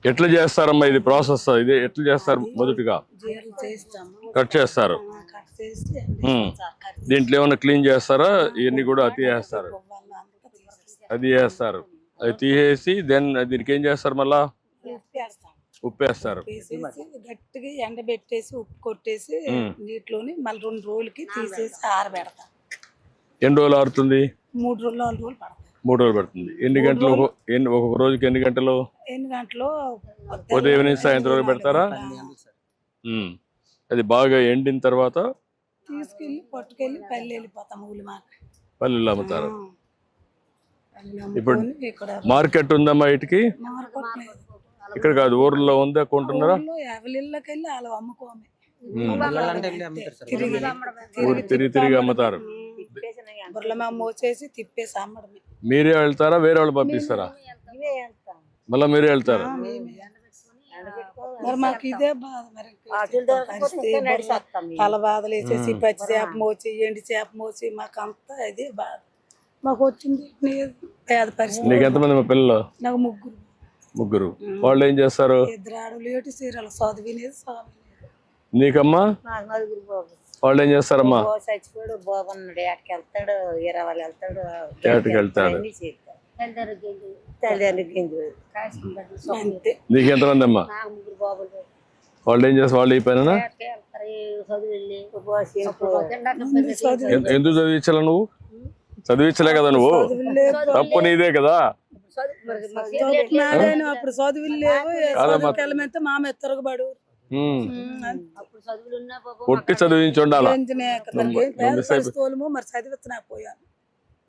ఎట్లా చేస్తారమ్మా ఇది ప్రాసెస్? ఇది ఎట్లా చేస్తారు? మొదటిగా కట్ చేస్తారు. దీంట్లో ఏమైనా క్లీన్ చేస్తారా? ఇవన్నీ కూడా అతి చేస్తారు, అది చేస్తారు. అది తీసేసి దెన్ దీనికి ఏం చేస్తారు? మళ్ళా ఉప్పేస్తారు. గట్టిగా ఎండబెట్టేసి ఉప్పు కొట్టేసి నీటిలోని మళ్ళీ 2 రోజులకి తీసేసి ఆరబెడతాం. ఎన్ని రోజులు ఆరుతుంది? 3 రోజులు 4 రోజులు పడతాయి. 3 రోజులు పడుతుంది. ఎన్ని గంటలు? ఒక్కొక్క రోజుకి ఎన్ని గంటలు? ఉదయం నుంచి సాయంత్రం వరకు పెడతారా? అది బాగా ఎండిన తర్వాత తీసుకెళ్ళి పట్టుకెళ్ళి పల్లె వెళ్ళిపోతాం. పల్లెలు అమ్ముతారు. ఇప్పుడు మార్కెట్ ఉందమ్మా వీటికి? ఇక్కడ కాదు, ఊర్లో ఉందా? కొంటున్నారా? ఎవరిళ్ళకెళ్ళి అలా అమ్ముకోమే, ఊరు తిరిగి అమ్ముతారు. మోసేసి తిప్పేసి అమ్మడమే. మీరే వెళ్తారా? వేరే వాళ్ళు పంపిస్తారా? మళ్ళీ మీరే వెళ్తారు. మరి మాకు ఇదే బాధ. మరి తల బాధలు వేసేసి పచ్చి చేప మోసి ఎండి చేప మోసి మాకు అంతా ఇదే బాధ. మాకు వచ్చింది పేద పరిస్థితి. నీకు ఎంతమంది మా పిల్లలు? నాకు ముగ్గురు. వాళ్ళు ఏం చేస్తారు? 2 ఆడవాళ్ళు, 7 చీరలు చదివినేది. నీకమ్మా? వాళ్ళు ఏం చేస్తారమ్మా? చచ్చిపోయాడు బాబు ఉన్నాడు, ఏటకి వెళ్తాడు, 20 వెళ్తాడు, ఏటకి వెళ్తాడు. నీకు ఎంతమంది అమ్మా? వాళ్ళు ఏం చేస్తారు? వాళ్ళు ఈ పైన ఎందుకు చదివించాల? నువ్వు చదివించలే కదా, నువ్వు తప్పు నీదే కదా. అప్పుడు చదువులు లేవు, మామ తిరగబడు కొట్టి చదివించి ఉండాలి. మరి చదివిస్తున్నా పోయాను.